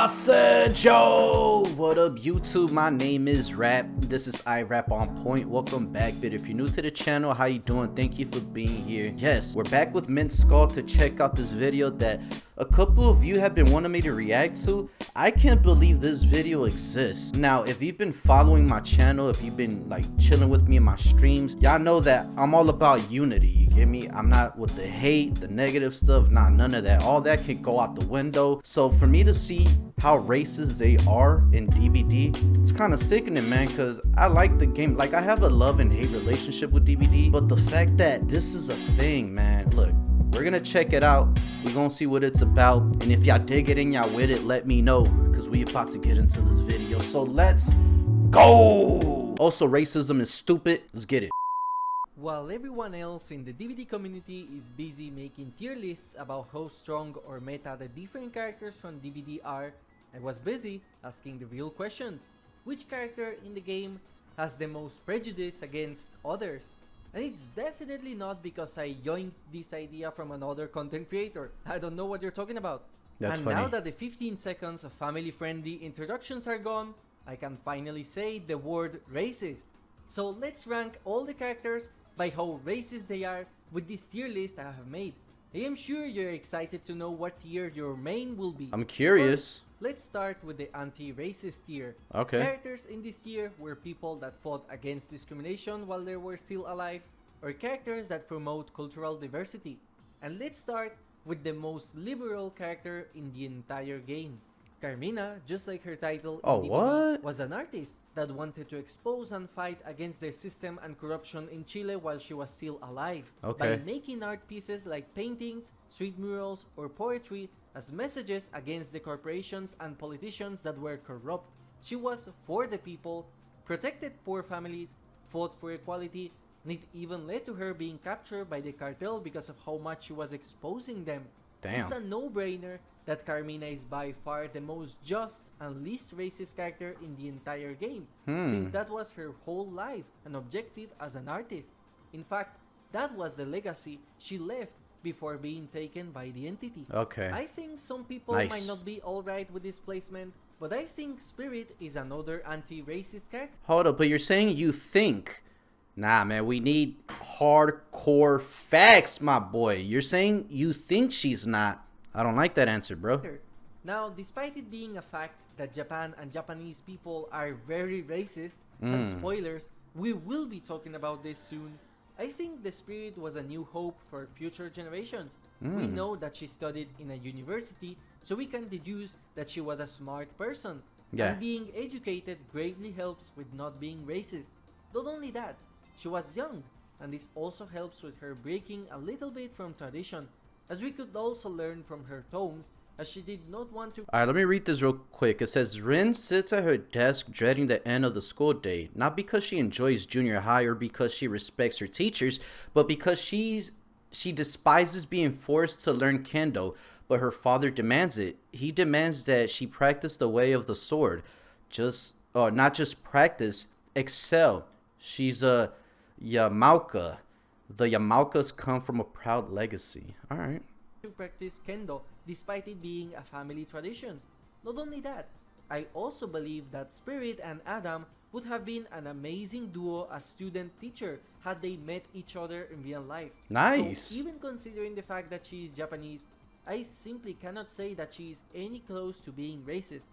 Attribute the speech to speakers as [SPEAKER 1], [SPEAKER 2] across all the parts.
[SPEAKER 1] I said, yo, what up YouTube? My name is Raap. This is iRAAPOnPoint. Welcome back. But if you're new to the channel, how you doing? Thank you for being here. Yes, we're back with Mint Skull to check out this video that a couple of you have been wanting me to react to. I can't believe this video exists. Now, if you've been following my channel, if you've been like chilling with me in my streams, y'all know that I'm all about unity. You get me? I'm not with the hate, the negative stuff. Nah, none of that. All that can go out the window. So for me to see how racist they are in DBD, it's kind of sickening, man, because I like the game. Like, I have a love and hate relationship with DBD, but the fact that this is a thing, man, look, we're gonna check it out. We're gonna see what it's about, and if y'all dig it and y'all with it, let me know, because we about to get into this video. So let's go. Also, racism is stupid. Let's get it.
[SPEAKER 2] While everyone else in the DBD community is busy making tier lists about how strong or meta the different characters from DBD are, I was busy asking the real questions. Which character in the game has the most prejudice against others? And it's definitely not because I yoinked this idea from another content creator. I don't know what you're talking about.
[SPEAKER 1] That's
[SPEAKER 2] and
[SPEAKER 1] funny.
[SPEAKER 2] Now that the 15 seconds of family-friendly introductions are gone, I can finally say the word racist. So let's rank all the characters by how racist they are with this tier list I have made. I am sure you're excited to know what tier your main will be.
[SPEAKER 1] I'm curious.
[SPEAKER 2] First, let's start with the anti-racist tier.
[SPEAKER 1] Okay.
[SPEAKER 2] Characters in this tier were people that fought against discrimination while they were still alive, or characters that promote cultural diversity. And let's start with the most liberal character in the entire game. Carmina, just like her title in DBD,
[SPEAKER 1] what?
[SPEAKER 2] was an artist that wanted to expose and fight against the system and corruption in Chile while she was still alive.
[SPEAKER 1] Okay.
[SPEAKER 2] By making art pieces like paintings, street murals, or poetry as messages against the corporations and politicians that were corrupt. She was for the people, protected poor families, fought for equality, and it even led to her being captured by the cartel because of how much she was exposing them.
[SPEAKER 1] Damn.
[SPEAKER 2] It's a no-brainer that Carmina is by far the most just and least racist character in the entire game, since that was her whole life and objective as an artist. In fact, that was the legacy she left before being taken by the entity.
[SPEAKER 1] Okay.
[SPEAKER 2] I think some people might not be alright with this placement, but I think Spirit is another anti-racist character.
[SPEAKER 1] Hold up, but you're saying you think. Nah, man, we need hardcore facts, my boy. You're saying you think she's not. I don't like that answer, bro.
[SPEAKER 2] Now, despite it being a fact that Japan and Japanese people are very racist, and spoilers, we will be talking about this soon, I think the Spirit was a new hope for future generations. We know that she studied in a university, so we can deduce that she was a smart person.
[SPEAKER 1] Yeah.
[SPEAKER 2] And being educated greatly helps with not being racist. Not only that, she was young, and this also helps with her breaking a little bit from tradition, as we could also learn from her tones, as she did not want to.
[SPEAKER 1] Alright, let me read this real quick. It says, Rin sits at her desk dreading the end of the school day, not because she enjoys junior high or because she respects her teachers, but because she despises being forced to learn kendo, but her father demands it. He demands that she practice the way of the sword. Not just practice, excel. She's a Yamauka. The Yamaukas come from a proud legacy. Alright.
[SPEAKER 2] To practice kendo despite it being a family tradition. Not only that, I also believe that Spirit and Adam would have been an amazing duo as student-teacher had they met each other in real life.
[SPEAKER 1] Nice.
[SPEAKER 2] So even considering the fact that she is Japanese, I simply cannot say that she is any close to being racist.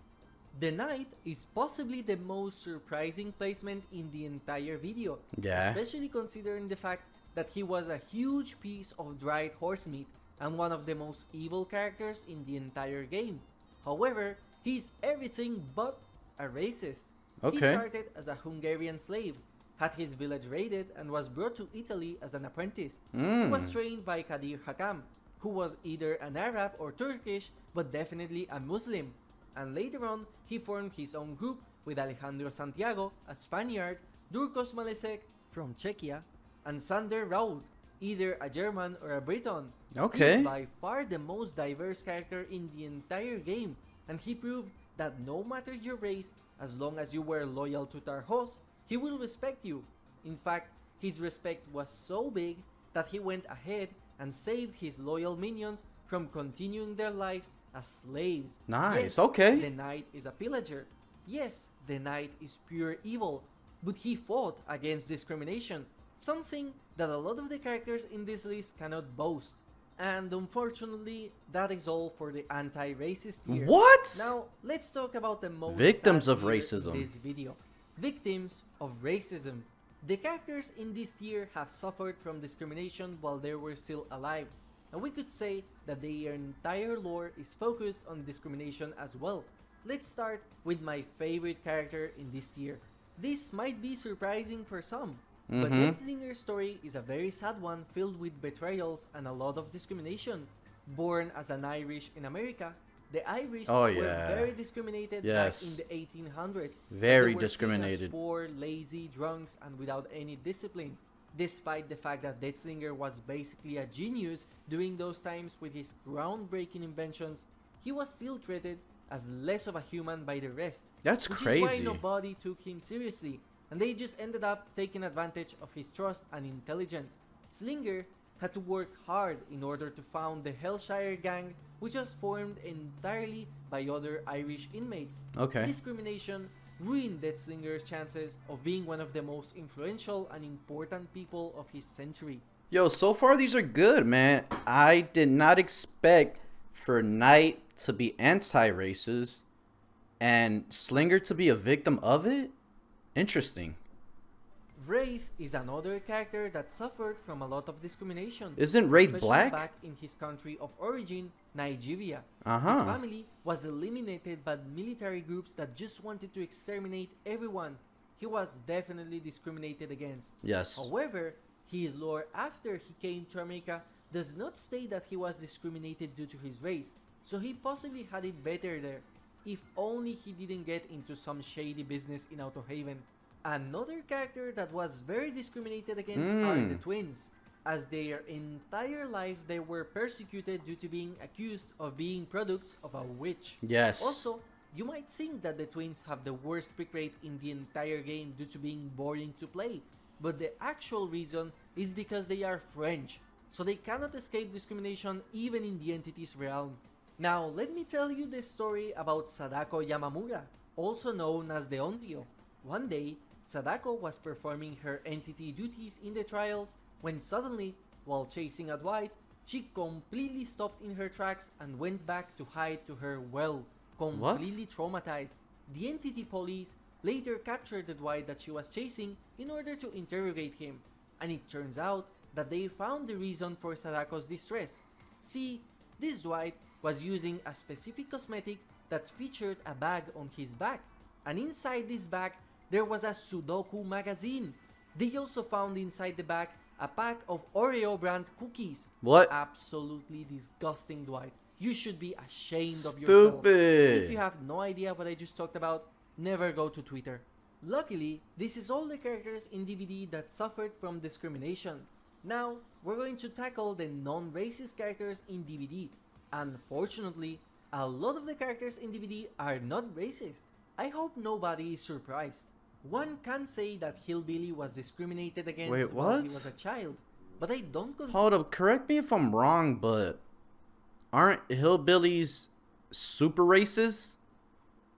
[SPEAKER 2] The Knight is possibly the most surprising placement in the entire video,
[SPEAKER 1] Yeah.
[SPEAKER 2] especially considering the fact that he was a huge piece of dried horse meat and one of the most evil characters in the entire game. However, he's everything but a racist.
[SPEAKER 1] Okay.
[SPEAKER 2] He started as a Hungarian slave, had his village raided, and was brought to Italy as an apprentice. He was trained by Kadir Hakam, who was either an Arab or Turkish, but definitely a Muslim. And later on, he formed his own group with Alejandro Santiago, a Spaniard, Durkos Malesek from Czechia, and Sander Raoult, either a German or a Briton.
[SPEAKER 1] Okay.
[SPEAKER 2] He's by far the most diverse character in the entire game, and he proved that no matter your race, as long as you were loyal to Tarhos, he will respect you. In fact, his respect was so big that he went ahead and saved his loyal minions from continuing their lives as slaves.
[SPEAKER 1] Nice,
[SPEAKER 2] Yes,
[SPEAKER 1] okay.
[SPEAKER 2] the knight is a pillager. Yes, the knight is pure evil. But he fought against discrimination, something that a lot of the characters in this list cannot boast. And unfortunately, that is all for the anti-racist tier.
[SPEAKER 1] What?
[SPEAKER 2] Now, let's talk about the most
[SPEAKER 1] Victims
[SPEAKER 2] sad
[SPEAKER 1] of
[SPEAKER 2] tier
[SPEAKER 1] racism.
[SPEAKER 2] in this video. Victims of racism. The characters in this tier have suffered from discrimination while they were still alive, and we could say that their entire lore is focused on discrimination as well. Let's start with my favorite character in this tier. This might be surprising for some, but Deathslinger's story is a very sad one filled with betrayals and a lot of discrimination. Born as an Irish in America, the Irish were very discriminated back in the 1800s.
[SPEAKER 1] Very
[SPEAKER 2] They were
[SPEAKER 1] discriminated.
[SPEAKER 2] seen as poor, lazy, drunks, and without any discipline. Despite the fact that Deathslinger was basically a genius during those times with his groundbreaking inventions, he was still treated as less of a human by the rest.
[SPEAKER 1] That's
[SPEAKER 2] which
[SPEAKER 1] crazy.
[SPEAKER 2] is why nobody took him seriously, and they just ended up taking advantage of his trust and intelligence. Slinger had to work hard in order to found the Hellshire Gang, which was formed entirely by other Irish inmates.
[SPEAKER 1] Okay.
[SPEAKER 2] Discrimination ruined Deathslinger's chances of being one of the most influential and important people of his century.
[SPEAKER 1] Yo, so far these are good, man. I did not expect for Knight to be anti-racist and Slinger to be a victim of it. Interesting.
[SPEAKER 2] Wraith is another character that suffered from a lot of discrimination.
[SPEAKER 1] Isn't Wraith
[SPEAKER 2] especially
[SPEAKER 1] black?
[SPEAKER 2] back in his country of origin, Nigeria.
[SPEAKER 1] Uh-huh.
[SPEAKER 2] His family was eliminated by military groups that just wanted to exterminate everyone. He was definitely discriminated against.
[SPEAKER 1] Yes.
[SPEAKER 2] However, his lore after he came to America does not state that he was discriminated due to his race, so he possibly had it better there, if only he didn't get into some shady business in Outer Haven. Another character that was very discriminated against are the twins, as their entire life they were persecuted due to being accused of being products of a witch.
[SPEAKER 1] Yes.
[SPEAKER 2] Also, you might think that the twins have the worst pick rate in the entire game due to being boring to play, but the actual reason is because they are French, so they cannot escape discrimination even in the entity's realm. Now, let me tell you the story about Sadako Yamamura, also known as the Onryo. One day, Sadako was performing her entity duties in the trials when suddenly, while chasing a Dwight, she completely stopped in her tracks and went back to hide to her well, completely traumatized. The entity police later captured the Dwight that she was chasing in order to interrogate him, and it turns out that they found the reason for Sadako's distress. See, this Dwight was using a specific cosmetic that featured a bag on his back, and inside this bag there was a Sudoku magazine. They also found inside the bag a pack of Oreo brand cookies.
[SPEAKER 1] What?
[SPEAKER 2] Absolutely disgusting, Dwight. You should be ashamed of yourself.
[SPEAKER 1] Stupid.
[SPEAKER 2] If you have no idea what I just talked about, never go to Twitter. Luckily, this is all the characters in DBD that suffered from discrimination. Now, we're going to tackle the non-racist characters in DBD. Unfortunately, a lot of the characters in DBD are not racist. I hope nobody is surprised. One can say that Hillbilly was discriminated against while he was a child, but I don't consider—
[SPEAKER 1] Hold up, correct me if I'm wrong, but aren't hillbillies super racist?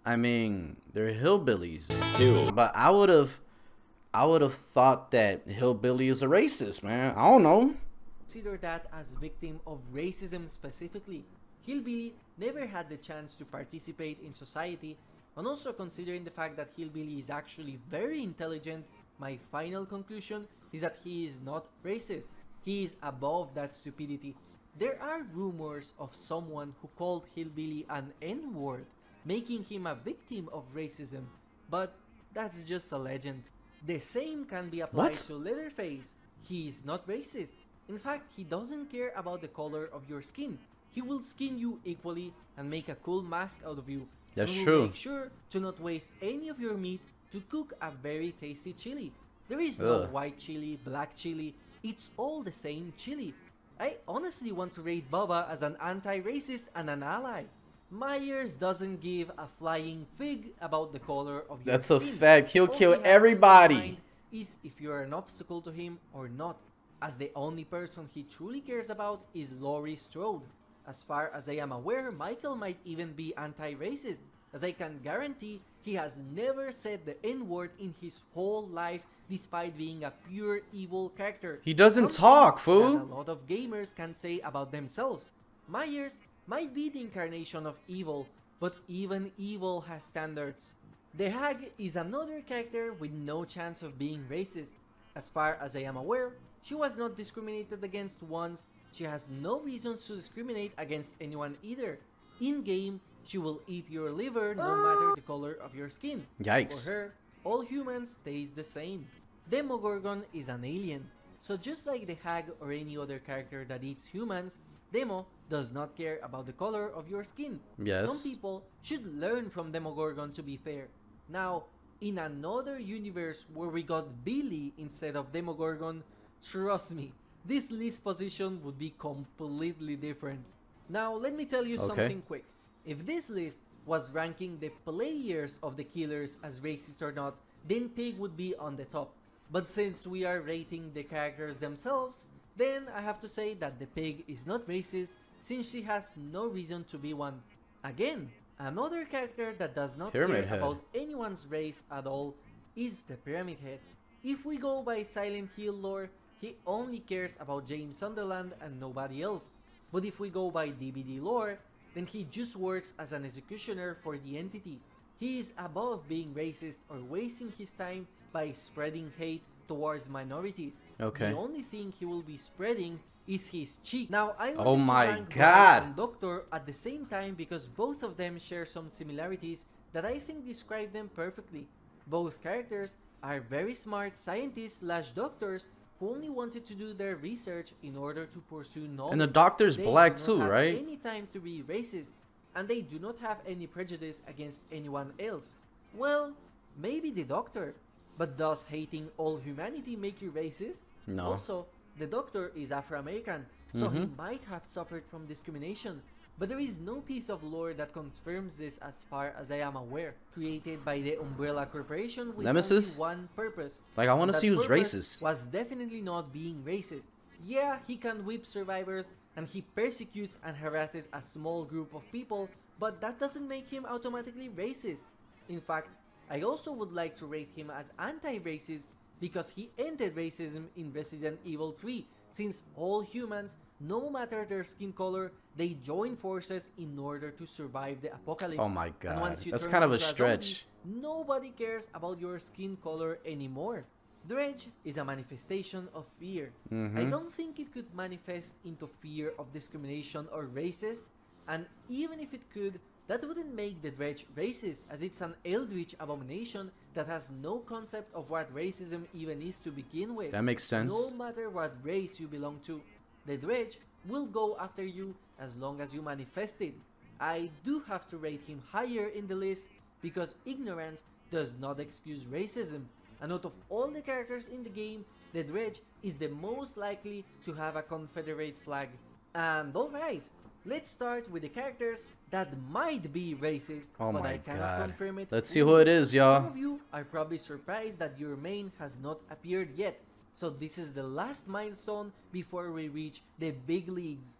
[SPEAKER 1] I mean, they're hillbillies.
[SPEAKER 3] Ew.
[SPEAKER 1] But I would have thought that hillbilly is a racist, man. I don't know.
[SPEAKER 2] consider that as victim of racism specifically. Hillbilly never had the chance to participate in society, and also considering the fact that Hillbilly is actually very intelligent, my final conclusion is that he is not racist. He is above that stupidity. There are rumors of someone who called Hillbilly an N-word, making him a victim of racism, but that's just a legend. The same can be applied to Leatherface. He is not racist. In fact, he doesn't care about the color of your skin. He will skin you equally and make a cool mask out of you.
[SPEAKER 1] That's
[SPEAKER 2] and will
[SPEAKER 1] true.
[SPEAKER 2] Make sure to not waste any of your meat to cook a very tasty chili. There is no white chili, black chili. It's all the same chili. I honestly want to rate Bubba as an anti-racist and an ally. Myers doesn't give a flying fig about the color of your
[SPEAKER 1] That's a
[SPEAKER 2] skin.
[SPEAKER 1] fact. He'll
[SPEAKER 2] All
[SPEAKER 1] kill
[SPEAKER 2] he has in
[SPEAKER 1] everybody.
[SPEAKER 2] mind is if you're an obstacle to him or not, as the only person he truly cares about is Laurie Strode, As far as I am aware, Michael might even be anti-racist, as I can guarantee he has never said the N-word in his whole life despite being a pure evil character.
[SPEAKER 1] He doesn't
[SPEAKER 2] Something
[SPEAKER 1] talk,
[SPEAKER 2] that
[SPEAKER 1] fool.
[SPEAKER 2] a lot of gamers can say about themselves. Myers might be the incarnation of evil, but even evil has standards. The Hag is another character with no chance of being racist. As far as I am aware, she was not discriminated against once. She has no reasons to discriminate against anyone either. In-game, she will eat your liver no matter the color of your skin.
[SPEAKER 1] Yikes.
[SPEAKER 2] For her, all humans taste the same. Demogorgon is an alien, so just like the Hag or any other character that eats humans, Demo does not care about the color of your skin.
[SPEAKER 1] Yes.
[SPEAKER 2] Some people should learn from Demogorgon, to be fair. Now, in another universe where we got Billy instead of Demogorgon, trust me, this list position would be completely different. Now, let me tell you something quick. If this list was ranking the players of the killers as racist or not, then Pig would be on the top. But since we are rating the characters themselves, then I have to say that the Pig is not racist since she has no reason to be one. Again, another character that does not
[SPEAKER 1] Pyramid
[SPEAKER 2] care
[SPEAKER 1] Head.
[SPEAKER 2] about anyone's race at all is the Pyramid Head. If we go by Silent Hill lore, he only cares about James Sunderland and nobody else. But if we go by DBD lore, then he just works as an executioner for the entity. He is above being racist or wasting his time by spreading hate towards minorities.
[SPEAKER 1] Okay.
[SPEAKER 2] The only thing he will be spreading is his cheek. Now, I
[SPEAKER 1] Oh
[SPEAKER 2] wanted to
[SPEAKER 1] my
[SPEAKER 2] rank
[SPEAKER 1] God.
[SPEAKER 2] Bride and Doctor at the same time because both of them share some similarities that I think describe them perfectly. Both characters are very smart scientists slash doctors who only wanted to do their research in order to pursue knowledge.
[SPEAKER 1] And the doctor's
[SPEAKER 2] They
[SPEAKER 1] black
[SPEAKER 2] do
[SPEAKER 1] too,
[SPEAKER 2] not have
[SPEAKER 1] right?
[SPEAKER 2] any time to be racist, and they do not have any prejudice against anyone else. Well, maybe the doctor, but does hating all humanity make you racist?
[SPEAKER 1] No.
[SPEAKER 2] Also, the doctor is Afro-American, so he might have suffered from discrimination. But there is no piece of lore that confirms this as far as I am aware. Created by the Umbrella Corporation with
[SPEAKER 1] Nemesis?
[SPEAKER 2] only one purpose.
[SPEAKER 1] Like, I want to
[SPEAKER 2] That
[SPEAKER 1] see who's
[SPEAKER 2] purpose
[SPEAKER 1] racist.
[SPEAKER 2] was definitely not being racist. Yeah, he can whip survivors and he persecutes and harasses a small group of people, but that doesn't make him automatically racist. In fact, I also would like to rate him as anti-racist because he ended racism in Resident Evil 3, since all humans, no matter their skin color, they join forces in order to survive the apocalypse.
[SPEAKER 1] Oh my
[SPEAKER 2] And
[SPEAKER 1] God.
[SPEAKER 2] once you
[SPEAKER 1] That's
[SPEAKER 2] turn
[SPEAKER 1] kind of a
[SPEAKER 2] into
[SPEAKER 1] stretch.
[SPEAKER 2] zombie, nobody cares about your skin color anymore. Dredge is a manifestation of fear. I don't think it could manifest into fear of discrimination or racist, and even if it could, that wouldn't make the Dredge racist, as it's an eldritch abomination that has no concept of what racism even is to begin with.
[SPEAKER 1] That makes sense.
[SPEAKER 2] No matter what race you belong to, the Dredge will go after you as long as you manifest it. I do have to rate him higher in the list because ignorance does not excuse racism. And out of all the characters in the game, the Dredge is the most likely to have a Confederate flag. And alright, let's start with the characters that might be racist,
[SPEAKER 1] Oh
[SPEAKER 2] but
[SPEAKER 1] my
[SPEAKER 2] I cannot
[SPEAKER 1] God.
[SPEAKER 2] confirm it.
[SPEAKER 1] Let's see who it is,
[SPEAKER 2] Some
[SPEAKER 1] y'all.
[SPEAKER 2] of you are probably surprised that your main has not appeared yet, so this is the last milestone before we reach the big leagues.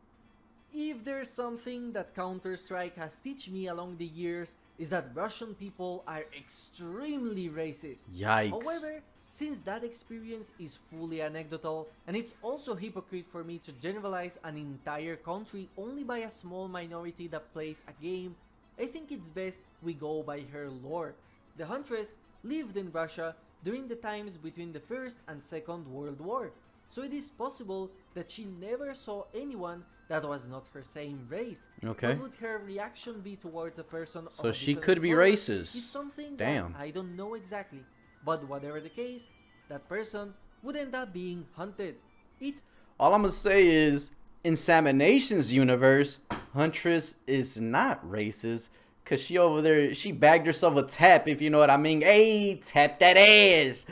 [SPEAKER 2] If there's something that Counter-Strike has taught me along the years, is that Russian people are extremely racist.
[SPEAKER 1] Yikes.
[SPEAKER 2] However, since that experience is fully anecdotal, and it's also hypocrite for me to generalize an entire country only by a small minority that plays a game, I think it's best we go by her lore. The Huntress lived in Russia during the times between the First and Second World War, so it is possible that she never saw anyone that was not her same race.
[SPEAKER 1] Okay.
[SPEAKER 2] What would her reaction be towards a person
[SPEAKER 1] So
[SPEAKER 2] of a
[SPEAKER 1] she
[SPEAKER 2] different
[SPEAKER 1] could be
[SPEAKER 2] color
[SPEAKER 1] racist.
[SPEAKER 2] is something
[SPEAKER 1] Damn.
[SPEAKER 2] that I don't know exactly. But whatever the case, that person would end up being hunted.
[SPEAKER 1] All I'm gonna say is, in Samination's universe, Huntress is not racist, cause she over there, she bagged herself a tap, if you know what I mean. Hey, tap that ass.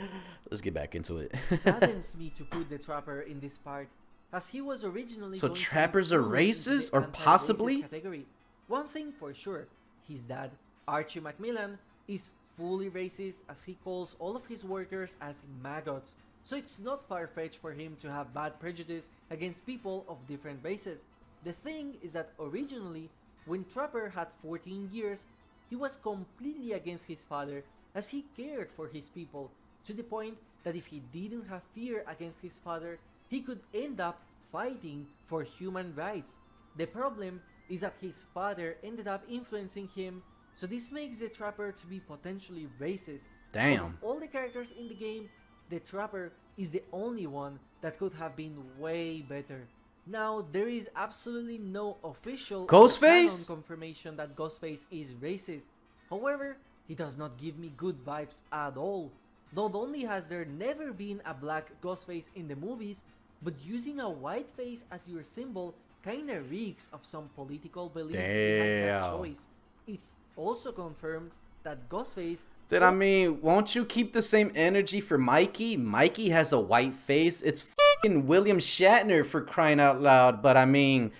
[SPEAKER 1] Let's get back into it.
[SPEAKER 2] Saddens me to put the Trapper in this part, as he was originally
[SPEAKER 1] So
[SPEAKER 2] going to be
[SPEAKER 1] trappers are
[SPEAKER 2] fully into the
[SPEAKER 1] racist, or
[SPEAKER 2] anti-racist
[SPEAKER 1] possibly?
[SPEAKER 2] category. One thing for sure, his dad, Archie Macmillan, is fully racist, as he calls all of his workers as maggots, so it's not far-fetched for him to have bad prejudice against people of different races. The thing is that originally, when Trapper had 14 years, he was completely against his father as he cared for his people, to the point that if he didn't have fear against his father, he could end up fighting for human rights. The problem is that his father ended up influencing him, so this makes the Trapper to be potentially racist.
[SPEAKER 1] Damn.
[SPEAKER 2] Of all the characters in the game, the Trapper is the only one that could have been way better. Now, there is absolutely no official
[SPEAKER 1] Ghostface?
[SPEAKER 2] canon confirmation that Ghostface is racist. However, he does not give me good vibes at all. Not only has there never been a black Ghostface in the movies, but using a white face as your symbol kinda reeks of some political beliefs behind that
[SPEAKER 1] Damn.
[SPEAKER 2] choice. It's also confirmed that Ghostface...
[SPEAKER 1] Then I mean, won't you keep the same energy for Mikey? Mikey has a white face. It's fucking William Shatner, for crying out loud. But I mean,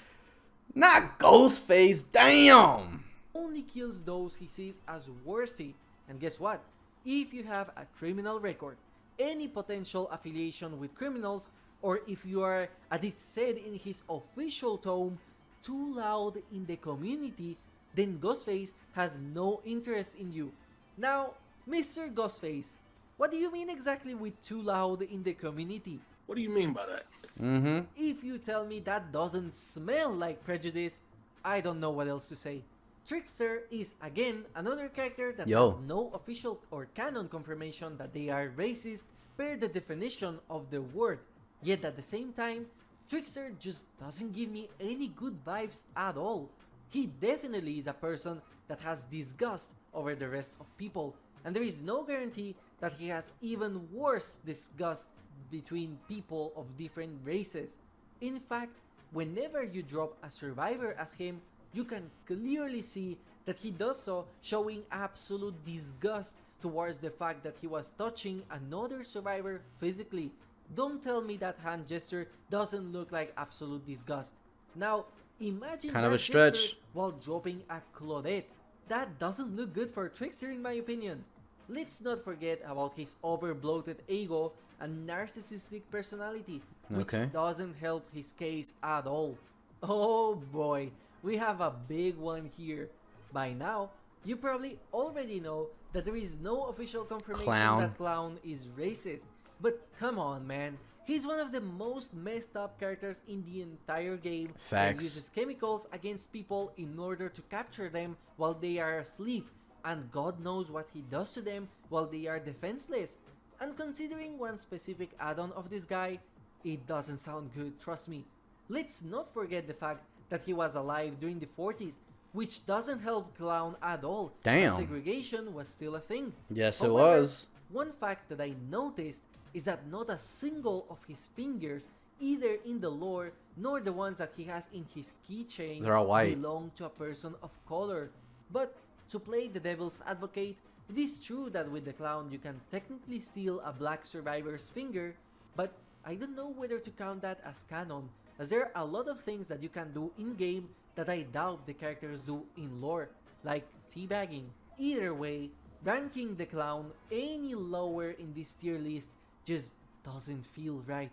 [SPEAKER 1] not Ghostface. Damn.
[SPEAKER 2] only kills those he sees as worthy. And guess what? If you have a criminal record, any potential affiliation with criminals, or if you are, as it said in his official tome, too loud in the community, then Ghostface has no interest in you. Now, Mr. Ghostface, what do you mean exactly with too loud in the community?
[SPEAKER 3] What do you mean by that?
[SPEAKER 2] If you tell me that doesn't smell like prejudice, I don't know what else to say. Trickster is again another character that has no official or canon confirmation that they are racist per the definition of the word. Yet at the same time, Trickster just doesn't give me any good vibes at all. He definitely is a person that has disgust over the rest of people, and there is no guarantee that he has even worse disgust between people of different races. In fact, whenever you drop a survivor as him, you can clearly see that he does so showing absolute disgust towards the fact that he was touching another survivor physically. Don't tell me that hand gesture doesn't look like absolute disgust. Now, imagine
[SPEAKER 1] Kind of
[SPEAKER 2] that
[SPEAKER 1] a stretch.
[SPEAKER 2] gesture while dropping a Claudette. That doesn't look good for Trickster in my opinion. Let's not forget about his over-bloated ego and narcissistic personality, which doesn't help his case at all. Oh boy, we have a big one here. By now, you probably already know that there is no official confirmation that Clown is racist. But come on, man. He's one of the most messed up characters in the entire game.
[SPEAKER 1] Facts.
[SPEAKER 2] He uses chemicals against people in order to capture them while they are asleep. And God knows what he does to them while they are defenseless. And considering one specific add-on of this guy, it doesn't sound good, trust me. Let's not forget the fact that he was alive during the 40s, which doesn't help Clown at all.
[SPEAKER 1] Damn.
[SPEAKER 2] Segregation was still a thing.
[SPEAKER 1] Yes, it
[SPEAKER 2] However,
[SPEAKER 1] was.
[SPEAKER 2] One fact that I noticed is that not a single of his fingers, either in the lore nor the ones that he has in his keychain,
[SPEAKER 1] They're all white.
[SPEAKER 2] belong to a person of color. But to play the devil's advocate, it is true that with the Clown you can technically steal a black survivor's finger, but I don't know whether to count that as canon, as there are a lot of things that you can do in-game that I doubt the characters do in lore, like teabagging. Either way, ranking the Clown any lower in this tier list just doesn't feel right.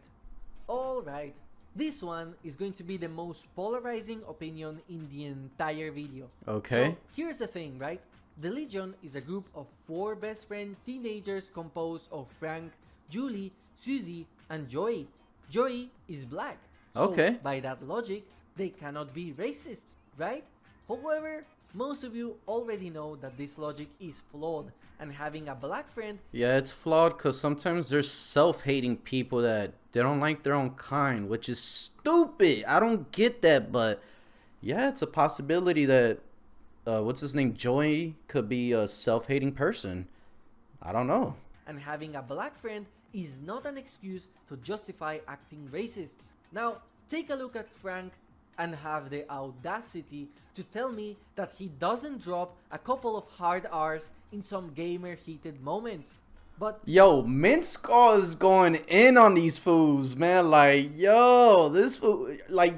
[SPEAKER 2] Alright, this one is going to be the most polarizing opinion in the entire video.
[SPEAKER 1] Okay.
[SPEAKER 2] So here's the thing, right? The Legion is a group of 4 best friend teenagers composed of Frank, Julie, Susie, and Joey. Joey is black. So by that logic, they cannot be racist, right? However, most of you already know that this logic is flawed, and having a black friend...
[SPEAKER 1] Yeah, it's flawed because sometimes there's self-hating people that they don't like their own kind, which is stupid. I don't get that, but yeah, it's a possibility that, what's his name, Joey could be a self-hating person. I don't know.
[SPEAKER 2] And having a black friend is not an excuse to justify acting racist. Now, take a look at Frank and have the audacity to tell me that he doesn't drop a couple of hard R's in some gamer heated moments. But
[SPEAKER 1] yo, Minskoff is going in on these fools, man. Like, yo, this fool, like,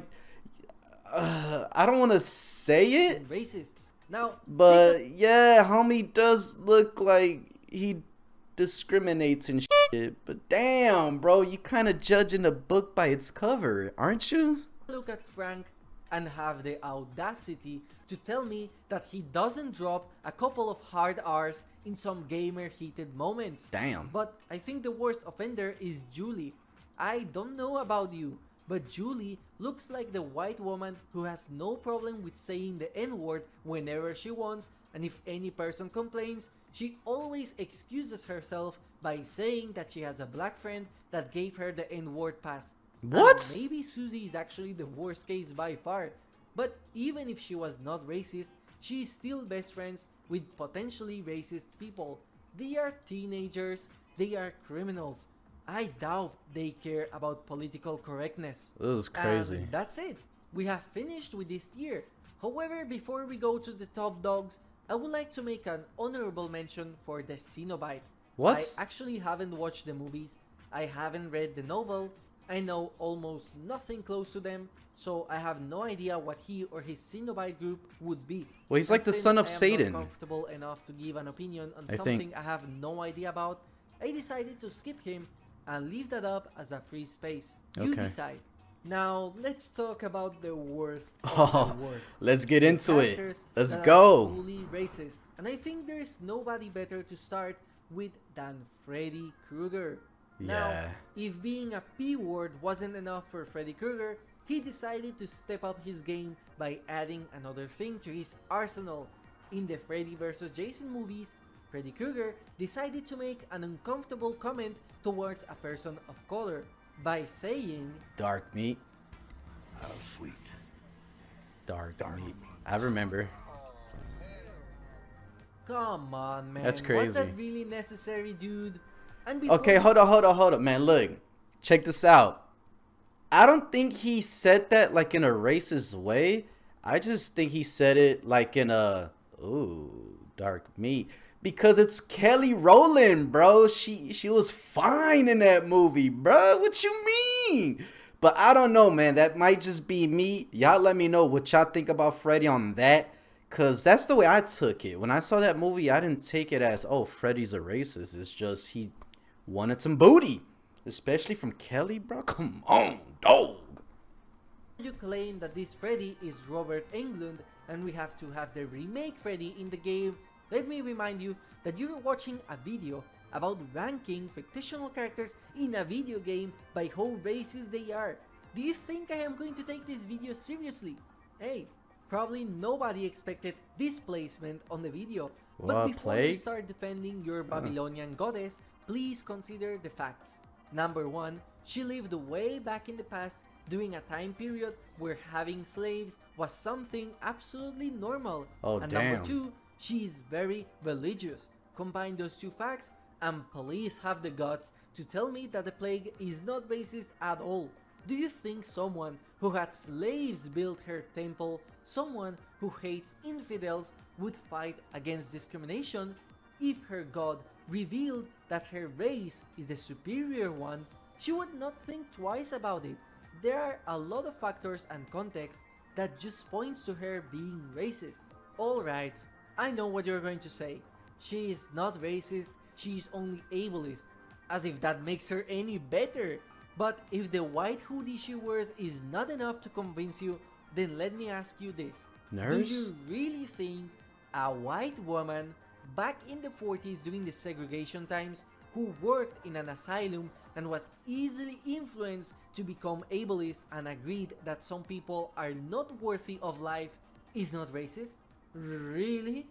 [SPEAKER 1] I don't want to say it,
[SPEAKER 2] racist. Now,
[SPEAKER 1] but yeah, homie does look like he discriminates and shit. But damn, bro, you kind of judging the book by its cover, aren't you?
[SPEAKER 2] Look at Frank and have the audacity to tell me that he doesn't drop a couple of hard R's in some gamer heated moments.
[SPEAKER 1] Damn.
[SPEAKER 2] But I think the worst offender is Julie. I don't know about you, but Julie looks like the white woman who has no problem with saying the N-word whenever she wants, and if any person complains, she always excuses herself by saying that she has a black friend that gave her the N-word pass.
[SPEAKER 1] What?
[SPEAKER 2] And maybe Susie is actually the worst case by far, but even if she was not racist, she is still best friends with potentially racist people. They are teenagers, they are criminals. I doubt they care about political correctness.
[SPEAKER 1] This is crazy.
[SPEAKER 2] And that's it. We have finished with this tier. However, before we go to the top dogs, I would like to make an honorable mention for the Cenobite.
[SPEAKER 1] What?
[SPEAKER 2] I actually haven't watched the movies, I haven't read the novel, I know almost nothing close to them, so I have no idea what he or his Cenobite group would be.
[SPEAKER 1] Well, he's like the son of Satan.
[SPEAKER 2] I am not comfortable enough to give an opinion on
[SPEAKER 1] I
[SPEAKER 2] something
[SPEAKER 1] think.
[SPEAKER 2] I have no idea about, I decided to skip him and leave that up as a free space. You
[SPEAKER 1] Okay.
[SPEAKER 2] decide. Now, let's talk about the worst of
[SPEAKER 1] Oh,
[SPEAKER 2] the worst.
[SPEAKER 1] let's get into it.
[SPEAKER 2] Characters
[SPEAKER 1] Let's
[SPEAKER 2] that are
[SPEAKER 1] go.
[SPEAKER 2] fully racist. And I think there is nobody better to start with than Freddy Krueger. Now,
[SPEAKER 1] Yeah.
[SPEAKER 2] if being a P-word wasn't enough for Freddy Krueger, he decided to step up his game by adding another thing to his arsenal. In the Freddy vs. Jason movies, Freddy Krueger decided to make an uncomfortable comment towards a person of color by saying,
[SPEAKER 1] Dark meat.
[SPEAKER 3] How sweet.
[SPEAKER 1] Dark meat. I remember.
[SPEAKER 2] "Come on, man,
[SPEAKER 1] That's
[SPEAKER 2] was
[SPEAKER 1] crazy.
[SPEAKER 2] that really necessary, dude?" And
[SPEAKER 1] Okay, hold on, man. Look, check this out. I don't think he said that like in a racist way. I just think he said it like in a dark meat, because it's Kelly Rowland, bro. She was fine in that movie, bro. What you mean? But I don't know, man. That might just be me. Y'all let me know what y'all think about Freddy on that, cause that's the way I took it. When I saw that movie, I didn't take it as, oh, Freddy's a racist. It's just he wanted some booty, especially from Kelly, bro. Come on, dog.
[SPEAKER 2] You claim that this Freddy is Robert Englund and we have to have the remake Freddy in the game, let me remind you that you're watching a video about ranking fictional characters in a video game by how racist they are. Do you think I am going to take this video seriously? Hey, probably nobody expected this placement on the video. But
[SPEAKER 1] What,
[SPEAKER 2] before you
[SPEAKER 1] plague?
[SPEAKER 2] start defending your Babylonian goddess, please consider the facts. Number 1, she lived way back in the past during a time period where having slaves was something absolutely normal.
[SPEAKER 1] Oh,
[SPEAKER 2] and
[SPEAKER 1] damn.
[SPEAKER 2] number 2, she is very religious. Combine those two facts and police have the guts to tell me that the plague is not racist at all. Do you think someone who had slaves build her temple, someone who hates infidels, would fight against discrimination? If her god revealed that her race is the superior one, she would not think twice about it. There are a lot of factors and context that just points to her being racist. Alright, I know what you're going to say. She is not racist, she is only ableist. As if that makes her any better. But if the white hoodie she wears is not enough to convince you, then let me ask you this.
[SPEAKER 1] Nurse?
[SPEAKER 2] Do you really think a white woman back in the 40s during the segregation times who worked in an asylum and was easily influenced to become ableist and agreed that some people are not worthy of life is not racist? Really?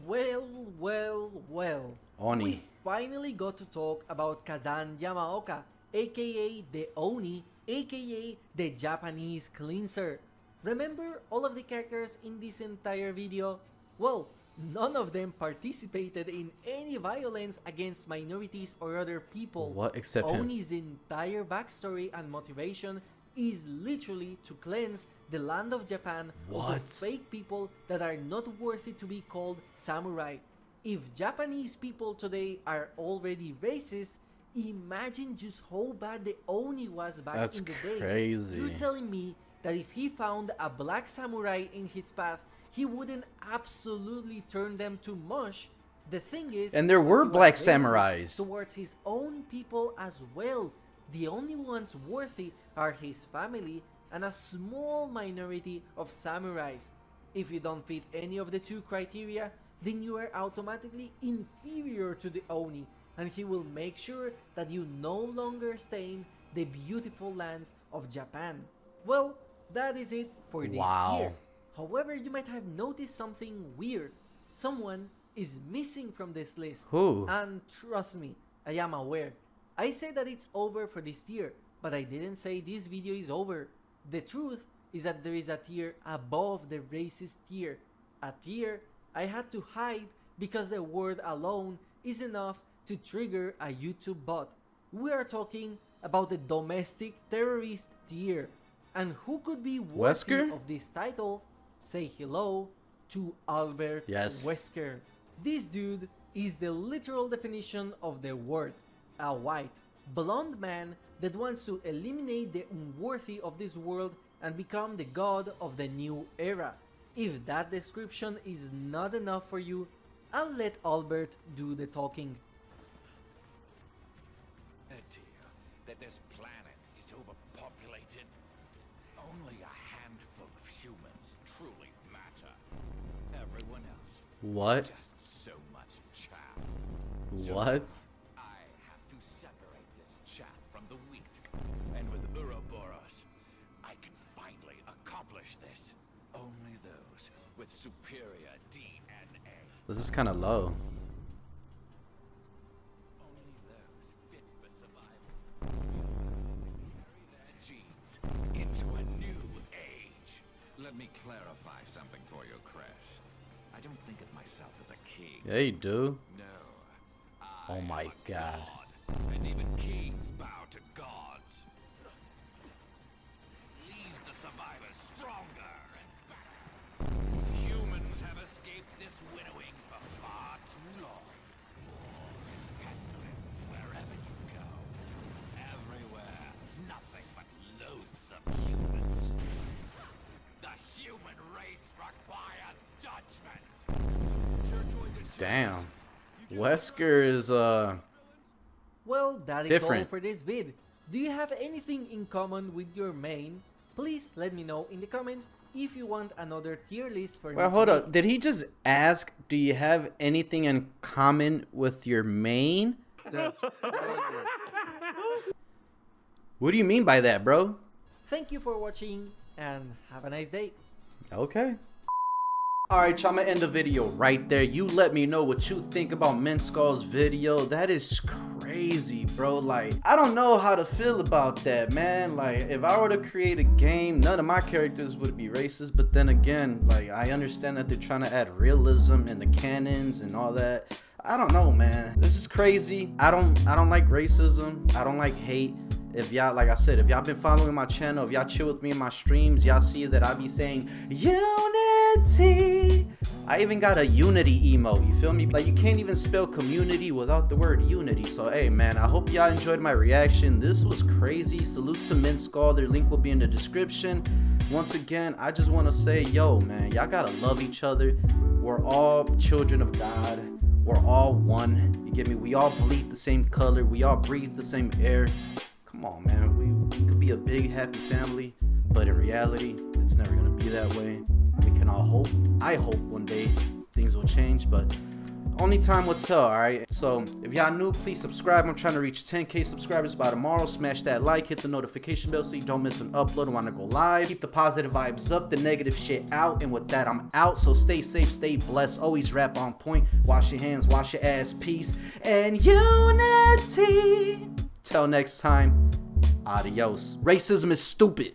[SPEAKER 2] Well.
[SPEAKER 1] Oni.
[SPEAKER 2] We finally got to talk about Kazan Yamaoka, aka the Oni, aka the Japanese cleanser. Remember all of the characters in this entire video? Well, none of them participated in any violence against minorities or other people.
[SPEAKER 1] What, except him?
[SPEAKER 2] Oni's entire backstory and motivation is literally to cleanse the land of Japan of
[SPEAKER 1] What?
[SPEAKER 2] the fake people that are not worthy to be called samurai. If Japanese people today are already racist, imagine just how bad the Oni was back
[SPEAKER 1] That's
[SPEAKER 2] in the days.
[SPEAKER 1] crazy.
[SPEAKER 2] You're telling me that if he found a black samurai in his path, he wouldn't absolutely turn them to mush? The thing is,
[SPEAKER 1] And there were
[SPEAKER 2] he was
[SPEAKER 1] black
[SPEAKER 2] racist
[SPEAKER 1] samurais.
[SPEAKER 2] towards his own people as well. The only ones worthy are his family and a small minority of samurais. If you don't fit any of the two criteria, then you are automatically inferior to the Oni, and he will make sure that you no longer stain the beautiful lands of Japan. Well, that is it for this tier. However, you might have noticed something weird. Someone is missing from this list.
[SPEAKER 1] Who?
[SPEAKER 2] And trust me, I am aware. I said that it's over for this tier, but I didn't say this video is over. The truth is that there is a tier above the racist tier. A tier I had to hide because the word alone is enough to trigger a YouTube bot. We are talking about the domestic terrorist tier. And who could be worthy
[SPEAKER 1] Wesker?
[SPEAKER 2] of this title? Say hello to Albert Wesker. This dude is the literal definition of the word. A white, blonde man that wants to eliminate the unworthy of this world and become the god of the new era. If that description is not enough for you, I'll let Albert do the talking.
[SPEAKER 3] Idea that this planet is overpopulated. Only a handful of humans truly matter. Everyone else
[SPEAKER 1] What?
[SPEAKER 3] is just so much chaff.
[SPEAKER 1] What?
[SPEAKER 3] I have to separate this chaff from the wheat. And with Ouroboros, I can finally accomplish this. Only those with superior DNA.
[SPEAKER 1] This is kind of low.
[SPEAKER 3] Only those fit for survival. Carry their genes into a new age. Let me clarify something for you, Chris. I don't think of myself as a king.
[SPEAKER 1] Yeah, you do.
[SPEAKER 3] No.
[SPEAKER 1] Oh my God.
[SPEAKER 3] And even kings bow to gods. Leaves the survivors stronger and better. Humans have escaped this winnowing for far too long. Pestilence wherever you go. Everywhere. Nothing but loathsome humans. The human race requires judgment.
[SPEAKER 1] Damn. Wesker is
[SPEAKER 2] Well, that is all
[SPEAKER 1] different.
[SPEAKER 2] for this vid. Do you have anything in common with your main? Please let me know in the comments if you want another tier list for me.
[SPEAKER 1] Well, hold up. Did he just ask, do you have anything in common with your main? What do you mean by that, bro?
[SPEAKER 2] Thank you for watching and have a nice day.
[SPEAKER 1] Okay. Alright, y'all, I'm gonna end the video right there. You let me know what you think about Minskull's video. That is crazy, bro. Like, I don't know how to feel about that, man. Like, if I were to create a game, none of my characters would be racist. But then again, like, I understand that they're trying to add realism in the canons and all that. I don't know, man. This is crazy. I don't like racism. I don't like hate. If y'all, like I said, if y'all been following my channel, if y'all chill with me in my streams, y'all see that I be saying unity. I even got a unity emote, you feel me? Like, you can't even spell community without the word unity. So hey man, I hope y'all enjoyed my reaction. This was crazy. Salutes to Minskull. Their link will be in the description. Once again, I just want to say, yo man, y'all gotta love each other. We're all children of God. We're all one. You get me? We all bleed the same color. We all breathe the same air. Come on, man. We could be a big, happy family, but in reality, it's never gonna be that way. We can all hope. I hope one day things will change, but only time will tell, alright? So, if y'all new, please subscribe. I'm trying to reach 10K subscribers by tomorrow. Smash that like, hit the notification bell so you don't miss an upload when I go live. Keep the positive vibes up, the negative shit out, and with that, I'm out. So stay safe, stay blessed, always rap on point. Wash your hands, wash your ass, peace, and unity. Till next time, adios. Racism is stupid.